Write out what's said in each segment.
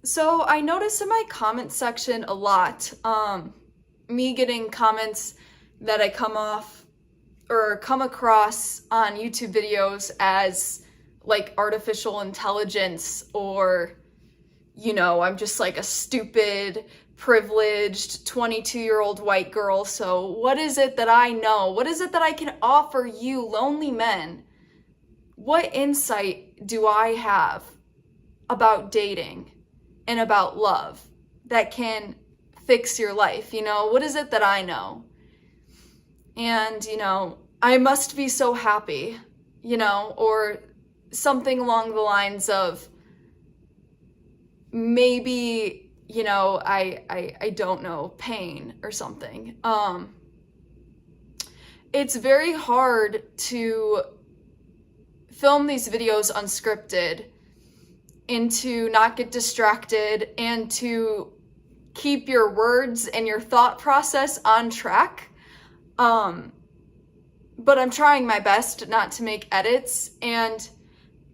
So I notice in my comment section a lot, me getting comments that I come across on YouTube videos as like artificial intelligence, or, I'm just like a stupid, privileged 22-year-old white girl. So what is it that I know? What is it that I can offer you lonely men? What insight do I have about dating and about love that can fix your life? What is it that I know? And, I must be so happy, or something along the lines of maybe, I don't know, pain or something. It's very hard to film these videos unscripted and to not get distracted and to keep your words and your thought process on track. But I'm trying my best not to make edits, and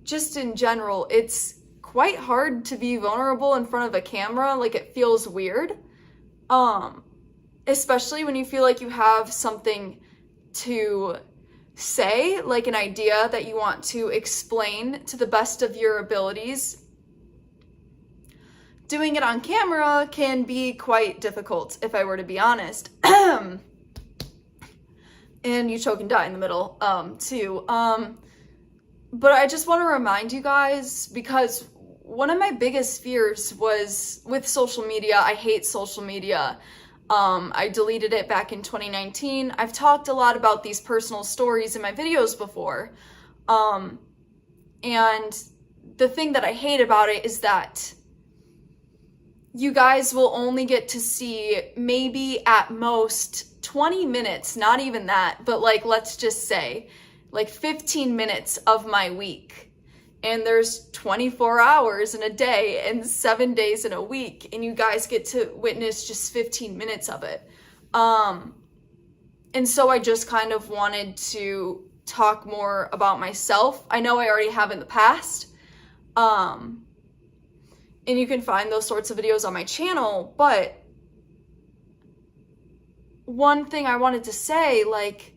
just in general, it's quite hard to be vulnerable in front of a camera. Like, it feels weird. Especially when you feel like you have something to say, like an idea that you want to explain to the best of your abilities. Doing it on camera can be quite difficult, if I were to be honest. And you choke and die in the middle, too. But I just want to remind you guys, because one of my biggest fears was with social media. I hate social media. I deleted it back in 2019. I've talked a lot about these personal stories in my videos before. And the thing that I hate about it is that you guys will only get to see maybe at most 20 minutes, not even that, but like, let's just say like 15 minutes of my week. And there's 24 hours in a day and 7 days in a week, and you guys get to witness just 15 minutes of it. And so I just kind of wanted to talk more about myself. I know I already have in the past. And you can find those sorts of videos on my channel, but one thing I wanted to say, like,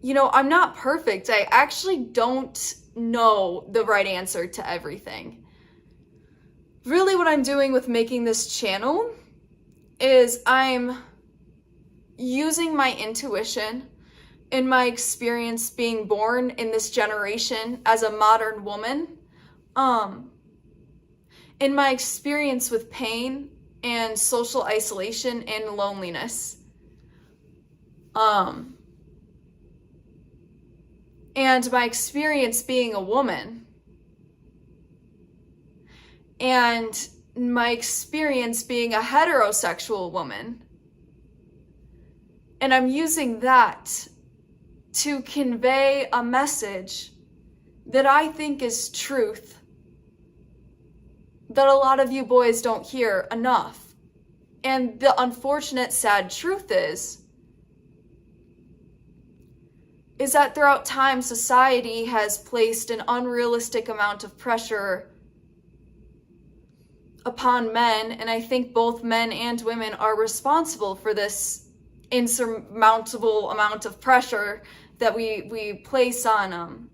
I'm not perfect. I actually don't know the right answer to everything. Really, what I'm doing with making this channel is I'm using my intuition and my experience being born in this generation as a modern woman, in my experience with pain and social isolation and loneliness, and my experience being a woman, and my experience being a heterosexual woman. And I'm using that to convey a message that I think is truth, that a lot of you boys don't hear enough. And the unfortunate, sad truth is that throughout time, society has placed an unrealistic amount of pressure upon men, and I think both men and women are responsible for this insurmountable amount of pressure that we place on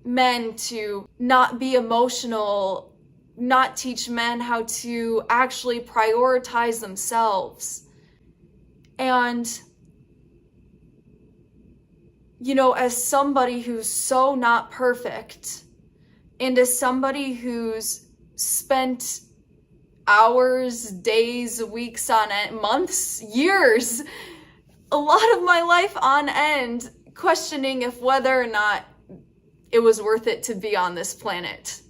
men to not be emotional, not teach men how to actually prioritize themselves. And as somebody who's so not perfect, and as somebody who's spent hours, days, weeks on end, months, years, a lot of my life on end, questioning if whether or not it was worth it to be on this planet.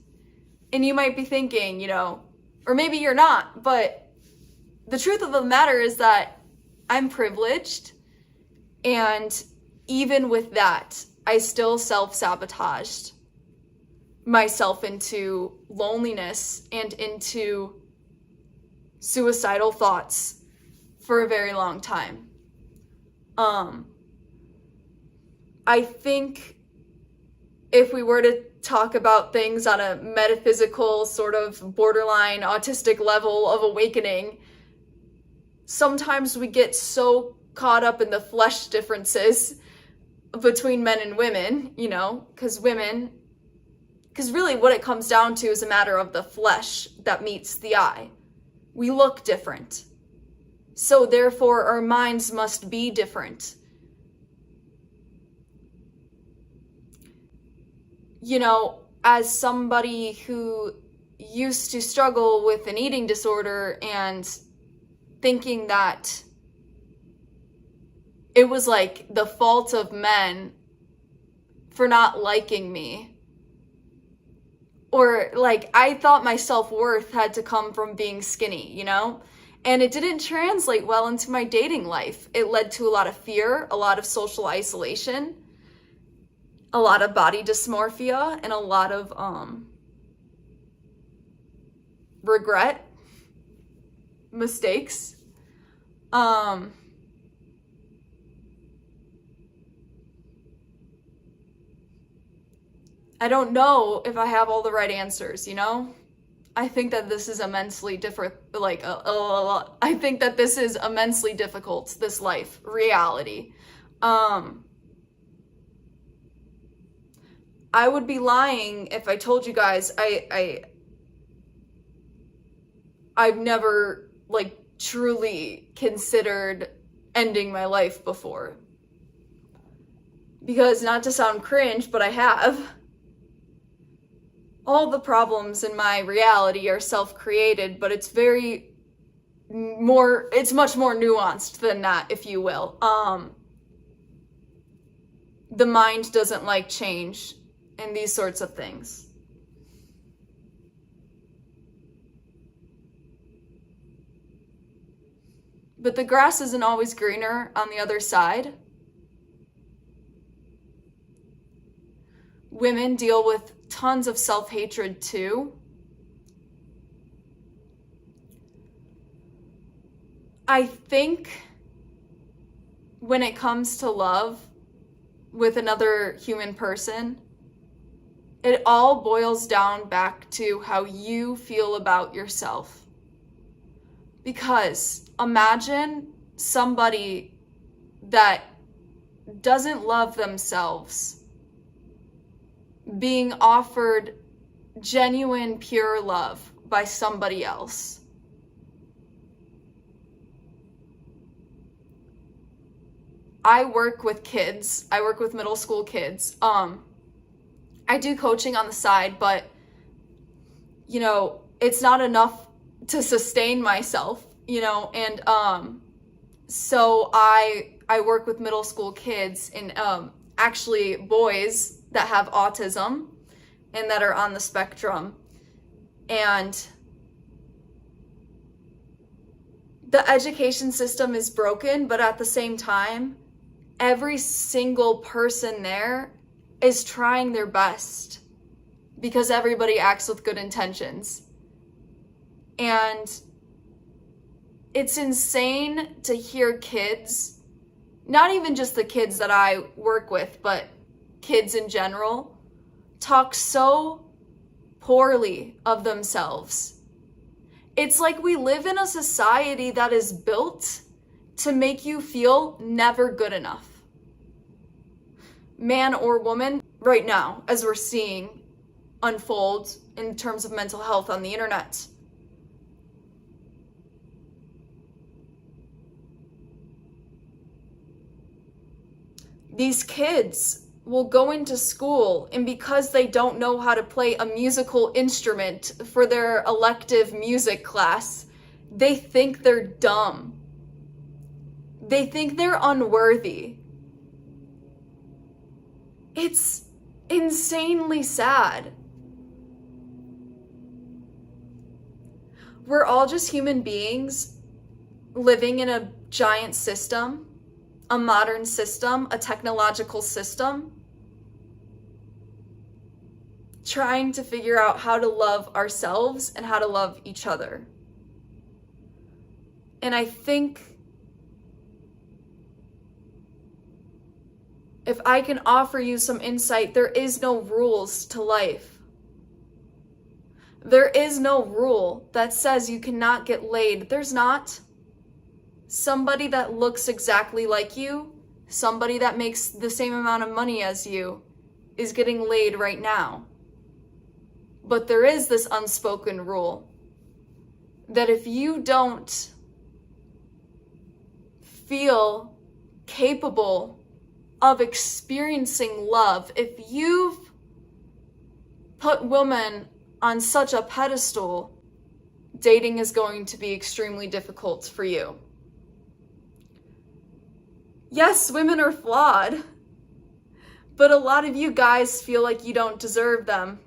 And you might be thinking, or maybe you're not, but the truth of the matter is that I'm privileged, and even with that, I still self-sabotaged myself into loneliness and into suicidal thoughts for a very long time. I think if we were to talk about things on a metaphysical sort of borderline autistic level of awakening, sometimes we get so caught up in the flesh differences between men and women, you know, because really what it comes down to is a matter of the flesh that meets the eye. We look different. So therefore our minds must be different. You know, as somebody who used to struggle with an eating disorder and thinking that it was like the fault of men for not liking me, or like I thought my self-worth had to come from being skinny, you know? And it didn't translate well into my dating life. It led to a lot of fear, a lot of social isolation, a lot of body dysmorphia, and a lot of regret, mistakes. I don't know if I have all the right answers, you know? I think that this is immensely different, I think that this is immensely difficult, this life, reality. I would be lying if I told you guys I've never like truly considered ending my life before. Because not to sound cringe, but I have. All the problems in my reality are self-created, but it's much more nuanced than that, if you will. The mind doesn't like change and these sorts of things. But the grass isn't always greener on the other side. Women deal with tons of self-hatred too. I think when it comes to love with another human person, it all boils down back to how you feel about yourself. Because imagine somebody that doesn't love themselves being offered genuine, pure love by somebody else. I work with kids. I work with middle school kids. I do coaching on the side, but you know, it's not enough to sustain myself, you know, and so I work with middle school kids and actually boys that have autism and that are on the spectrum. And the education system is broken, but at the same time, every single person there is trying their best because everybody acts with good intentions. And it's insane to hear kids, not even just the kids that I work with, but kids in general, talk so poorly of themselves. It's like we live in a society that is built to make you feel never good enough. Man or woman, right now, as we're seeing unfold in terms of mental health on the internet. These kids will go into school, and because they don't know how to play a musical instrument for their elective music class, they think they're dumb. They think they're unworthy. It's insanely sad. We're all just human beings living in a giant system, a modern system, a technological system, trying to figure out how to love ourselves and how to love each other. And I think if I can offer you some insight, there is no rules to life. There is no rule that says you cannot get laid. There's not. Somebody that looks exactly like you, somebody that makes the same amount of money as you, is getting laid right now. But there is this unspoken rule that if you don't feel capable of experiencing love, if you've put women on such a pedestal, dating is going to be extremely difficult for you. Yes, women are flawed, but a lot of you guys feel like you don't deserve them.